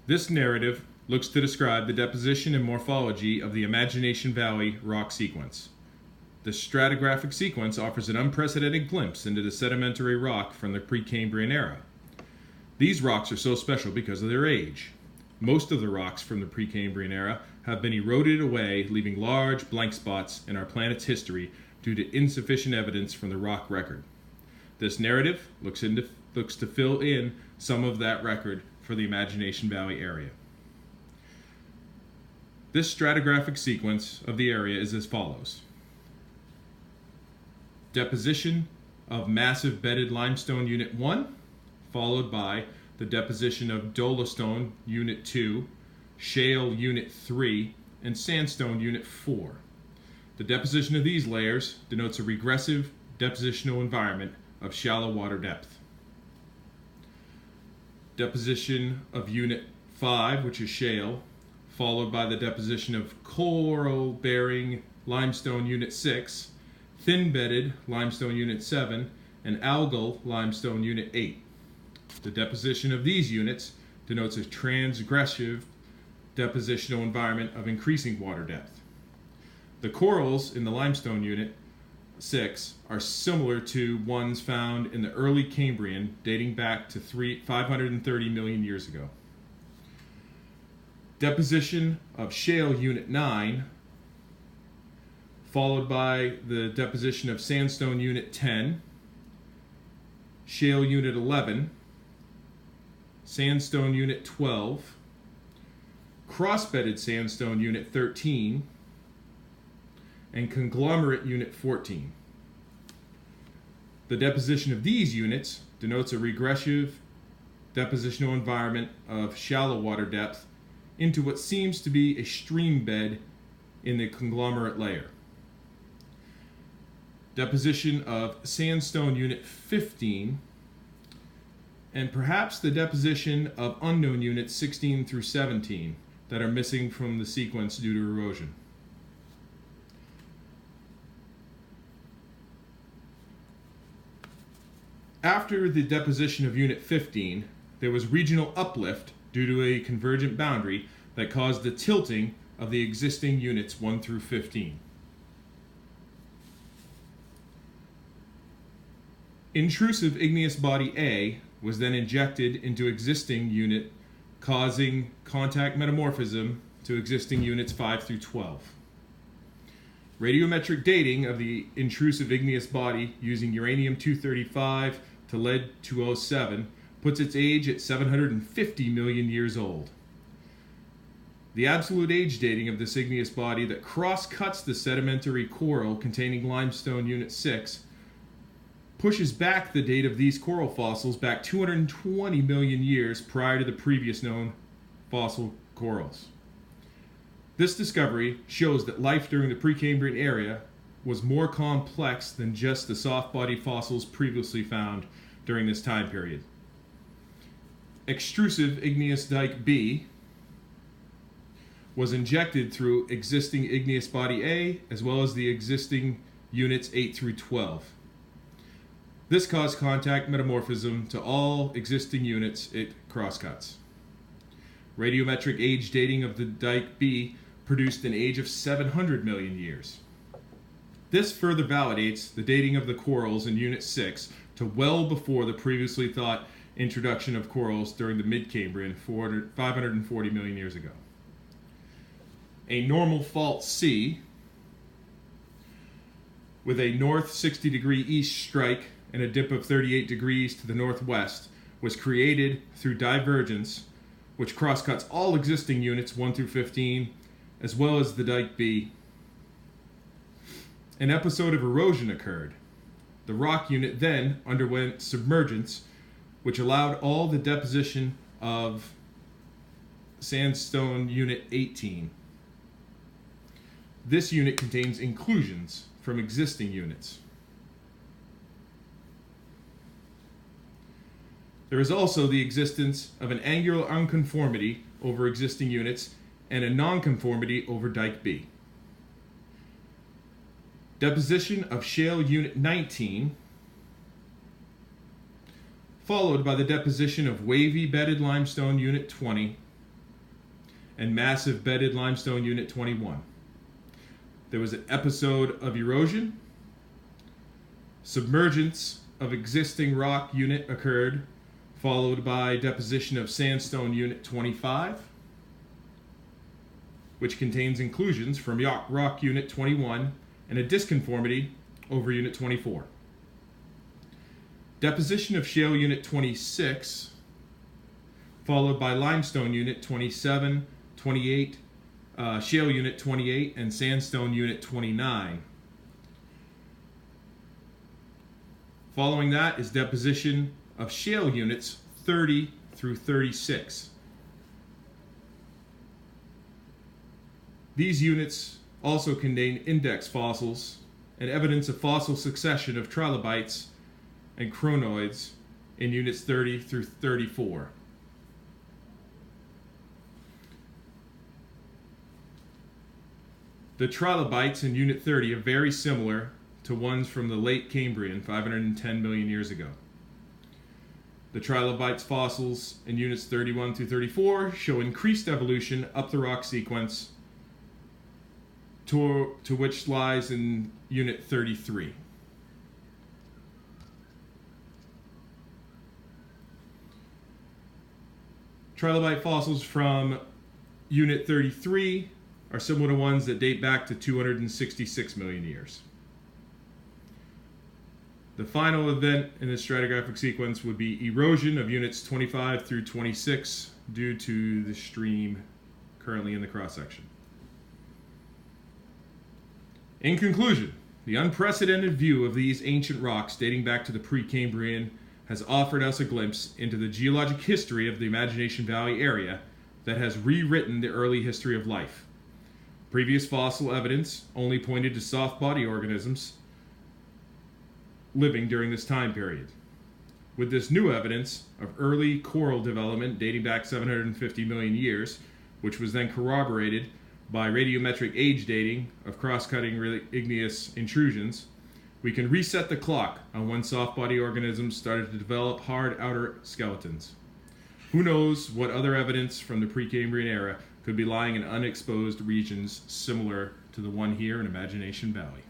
This narrative looks to describe the deposition and morphology of the Imagination Valley rock sequence. The stratigraphic sequence offers an unprecedented glimpse into the sedimentary rock from the Precambrian era. These rocks are so special because of their age. Most of the rocks from the Precambrian era have been eroded away, leaving large blank spots in our planet's history due to insufficient evidence from the rock record. This narrative looks to fill in some of that record for the Imagination Valley area. This stratigraphic sequence of the area is as follows. Deposition of massive bedded limestone unit 1, followed by the deposition of dolostone unit 2, shale unit 3, and sandstone unit 4. The deposition of these layers denotes a regressive depositional environment of shallow water depth. Deposition of unit 5, which is shale, followed by the deposition of coral-bearing limestone unit 6, thin-bedded limestone unit 7, and algal limestone unit 8. The deposition of these units denotes a transgressive depositional environment of increasing water depth. The corals in the limestone unit 6 are similar to ones found in the early Cambrian, dating back to 530 million years ago. Deposition of shale unit 9, followed by the deposition of sandstone unit 10, shale unit 11, sandstone unit 12, cross-bedded sandstone unit 13, and conglomerate unit 14. The deposition of these units denotes a regressive depositional environment of shallow water depth into what seems to be a stream bed in the conglomerate layer. Deposition of sandstone unit 15, and perhaps the deposition of unknown units 16 through 17 that are missing from the sequence due to erosion. After the deposition of unit 15, there was regional uplift due to a convergent boundary that caused the tilting of the existing units 1 through 15. Intrusive igneous body A was then injected into existing unit, causing contact metamorphism to existing units 5 through 12. Radiometric dating of the intrusive igneous body using uranium-235 to lead-207 puts its age at 750 million years old. The absolute age dating of this igneous body that cross-cuts the sedimentary coral containing limestone unit 6 pushes back the date of these coral fossils back 220 million years prior to the previous known fossil corals. This discovery shows that life during the Precambrian era was more complex than just the soft-bodied fossils previously found during this time period. Extrusive igneous dike B was injected through existing igneous body A as well as the existing units 8 through 12. This caused contact metamorphism to all existing units it crosscuts. Radiometric age dating of the dike B produced an age of 700 million years. This further validates the dating of the corals in Unit 6 to well before the previously thought introduction of corals during the mid-Cambrian 540 million years ago. A normal fault C with a north 60 degree east strike and a dip of 38 degrees to the northwest was created through divergence, which crosscuts all existing units 1 through 15, as well as the dike B. An episode of erosion occurred. The rock unit then underwent submergence, which allowed all the deposition of sandstone unit 18. This unit contains inclusions from existing units. There is also the existence of an angular unconformity over existing units and a nonconformity over dike B. Deposition of shale unit 19, followed by the deposition of wavy bedded limestone unit 20, and massive bedded limestone unit 21. There was an episode of erosion. Submergence of existing rock unit occurred, followed by deposition of sandstone unit 25, which contains inclusions from rock unit 21 and a disconformity over unit 24. Deposition of shale unit 26, followed by limestone unit 27, 28, shale unit 28, and sandstone unit 29. Following that is deposition of shale units 30 through 36. These units also contain index fossils and evidence of fossil succession of trilobites and chronoids in units 30 through 34. The trilobites in Unit 30 are very similar to ones from the late Cambrian, 510 million years ago. The trilobites fossils in Units 31 through 34 show increased evolution up the rock sequence to which lies in Unit 33. Trilobite fossils from Unit 33 are similar to ones that date back to 266 million years. The final event in this stratigraphic sequence would be erosion of units 25 through 26 due to the stream currently in the cross-section. In conclusion, the unprecedented view of these ancient rocks dating back to the Precambrian has offered us a glimpse into the geologic history of the Imagination Valley area that has rewritten the early history of life. Previous fossil evidence only pointed to soft body organisms living during this time period. With this new evidence of early coral development dating back 750 million years, which was then corroborated by radiometric age dating of cross-cutting igneous intrusions, we can reset the clock on when soft body organisms started to develop hard outer skeletons. Who knows what other evidence from the Precambrian era could be lying in unexposed regions similar to the one here in Imagination Valley.